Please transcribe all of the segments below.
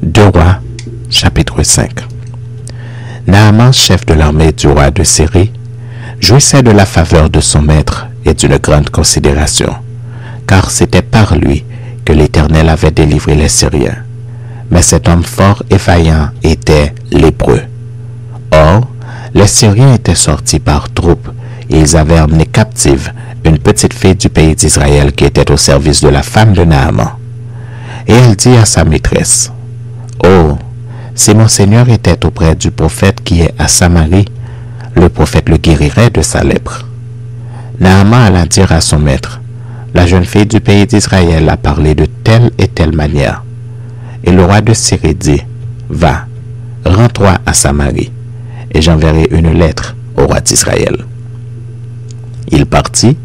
2 Rois, chapitre 5. Naaman, chef de l'armée du roi de Syrie, jouissait de la faveur de son maître et d'une grande considération, car c'était par lui que l'Éternel avait délivré les Syriens. Mais cet homme fort et vaillant était lépreux. Or, les Syriens étaient sortis par troupes, et ils avaient emmené captive une petite fille du pays d'Israël qui était au service de la femme de Naaman. Et elle dit à sa maîtresse, « Oh, si mon Seigneur était auprès du prophète qui est à Samarie, le prophète le guérirait de sa lèpre. » Naaman alla dire à son maître, « La jeune fille du pays d'Israël a parlé de telle et telle manière. » Et le roi de Syrie dit, « Va, rends-toi à Samarie, et j'enverrai une lettre au roi d'Israël. » Il partit,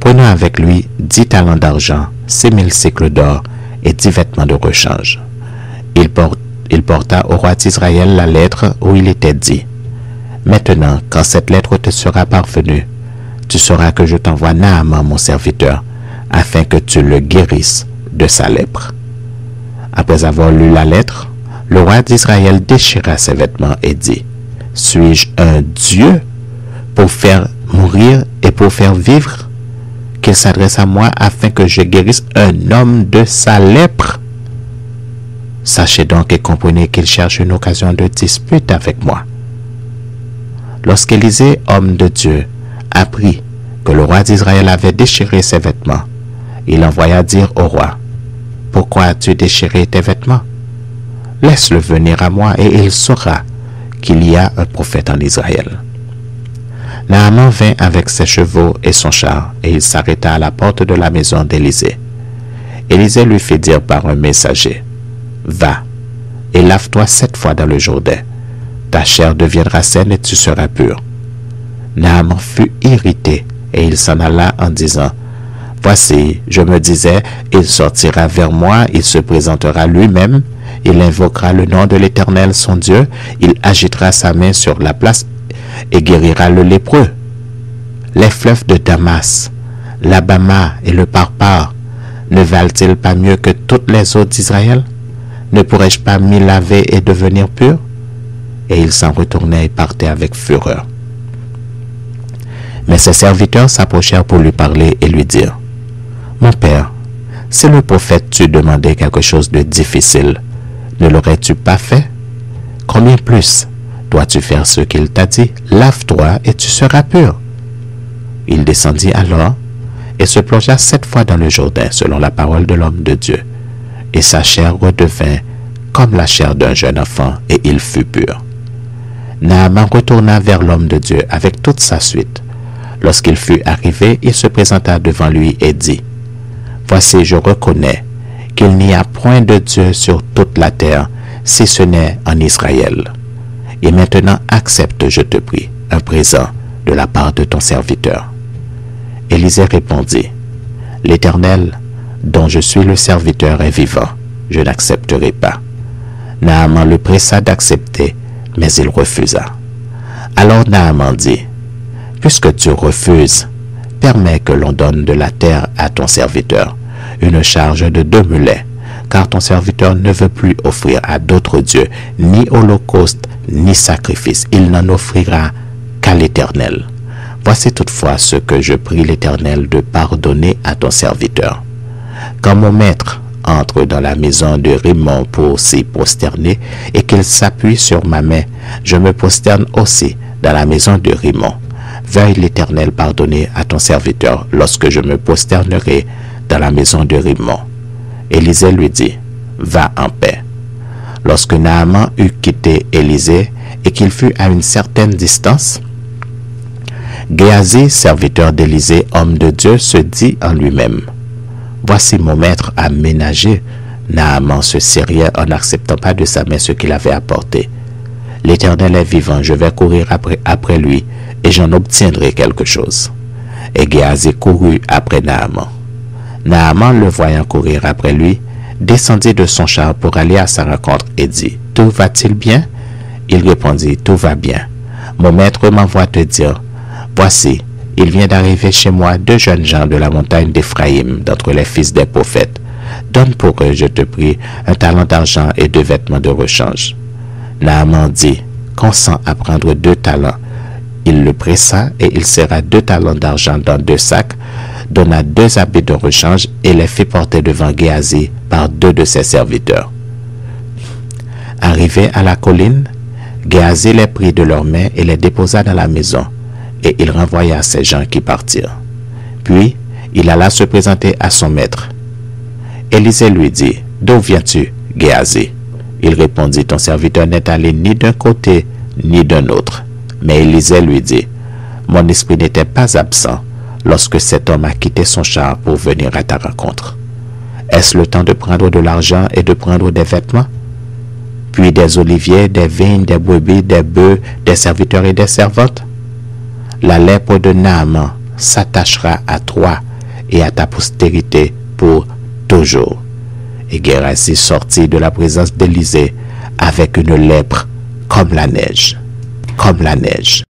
prenant avec lui 10 talents d'argent, 6000 cycles d'or et 10 vêtements de rechange. Il porta au roi d'Israël la lettre où il était dit, « Maintenant, quand cette lettre te sera parvenue, tu sauras que je t'envoie Naaman mon serviteur, afin que tu le guérisses de sa lèpre. » Après avoir lu la lettre, le roi d'Israël déchira ses vêtements et dit, « Suis-je un Dieu pour faire mourir et pour faire vivre, qu'il s'adresse à moi afin que je guérisse un homme de sa lèpre? Sachez donc et comprenez qu'il cherche une occasion de dispute avec moi. » Lorsqu'Élisée, homme de Dieu, apprit que le roi d'Israël avait déchiré ses vêtements, il envoya dire au roi, « Pourquoi as-tu déchiré tes vêtements? Laisse-le venir à moi et il saura qu'il y a un prophète en Israël. » Naaman vint avec ses chevaux et son char, et il s'arrêta à la porte de la maison d'Élisée. Élisée lui fit dire par un messager, « Va, et lave-toi 7 fois dans le Jourdain. Ta chair deviendra saine et tu seras pur. » Naaman fut irrité, et il s'en alla en disant, « Voici, je me disais, il sortira vers moi, il se présentera lui-même, il invoquera le nom de l'Éternel son Dieu, il agitera sa main sur la place et guérira le lépreux. Les fleuves de Damas, l'Abama et le Parpar, ne valent-ils pas mieux que toutes les eaux d'Israël? Ne pourrais-je pas m'y laver et devenir pur? » Et il s'en retournait et partait avec fureur. Mais ses serviteurs s'approchèrent pour lui parler et lui dirent, « Mon père, si le prophète t'eût demandé quelque chose de difficile, ne l'aurais-tu pas fait? Combien plus dois-tu faire ce qu'il t'a dit? Lave-toi et tu seras pur. » Il descendit alors et se plongea 7 fois dans le Jourdain selon la parole de l'homme de Dieu. Et sa chair redevint comme la chair d'un jeune enfant et il fut pur. Naaman retourna vers l'homme de Dieu avec toute sa suite. Lorsqu'il fut arrivé, il se présenta devant lui et dit, « Voici, je reconnais qu'il n'y a point de Dieu sur toute la terre, si ce n'est en Israël. Et maintenant accepte, je te prie, un présent de la part de ton serviteur. » Élisée répondit, « L'Éternel, dont je suis le serviteur, est vivant, je n'accepterai pas. » Naaman le pressa d'accepter, mais il refusa. Alors Naaman dit, « Puisque tu refuses, permets que l'on donne de la terre à ton serviteur, une charge de 2 mulets, car ton serviteur ne veut plus offrir à d'autres dieux, ni holocauste, ni sacrifice. Il n'en offrira qu'à l'Éternel. Voici toutefois ce que je prie l'Éternel de pardonner à ton serviteur. Quand mon maître entre dans la maison de Rimon pour s'y prosterner et qu'il s'appuie sur ma main, je me prosterne aussi dans la maison de Rimon. Veuille l'Éternel pardonner à ton serviteur lorsque je me prosternerai dans la maison de Rimon. » Élisée lui dit, « Va en paix. » Lorsque Naaman eut quitté Élisée et qu'il fut à une certaine distance, Géasi, serviteur d'Élisée, homme de Dieu, se dit en lui-même, « Voici mon maître a ménagé Naaman ce Syrien en n'acceptant pas de sa main ce qu'il avait apporté. L'Éternel est vivant, je vais courir après lui et j'en obtiendrai quelque chose. » Et Géasi courut après Naaman. Naaman, le voyant courir après lui, descendit de son char pour aller à sa rencontre et dit, « Tout va-t-il bien? » Il répondit, « Tout va bien. Mon maître m'envoie te dire, voici, il vient d'arriver chez moi 2 jeunes gens de la montagne d'Éphraïm, d'entre les fils des prophètes. donne pour eux, je te prie, un talent d'argent et 2 vêtements de rechange. Naaman dit, consent à prendre 2 talents. Il le pressa et il serra 2 talents d'argent dans 2 sacs, donna 2 habits de rechange et les fit porter devant Géasi par 2 de ses serviteurs. Arrivé à la colline, Géasi les prit de leurs mains et les déposa dans la maison, et il renvoya ces gens qui partirent. Puis, il alla se présenter à son maître. Élisée lui dit, « D'où viens-tu, Géasi ?» Il répondit, « Ton serviteur n'est allé ni d'un côté ni d'un autre. » Mais Élisée lui dit, « Mon esprit n'était pas absent lorsque cet homme a quitté son char pour venir à ta rencontre. Est-ce le temps de prendre de l'argent et de prendre des vêtements? Puis des oliviers, des vignes, des brebis, des bœufs, des serviteurs et des servantes? La lèpre de Naaman s'attachera à toi et à ta postérité pour toujours. » Et Géasi sortit de la présence d'Élisée avec une lèpre comme la neige. Comme la neige.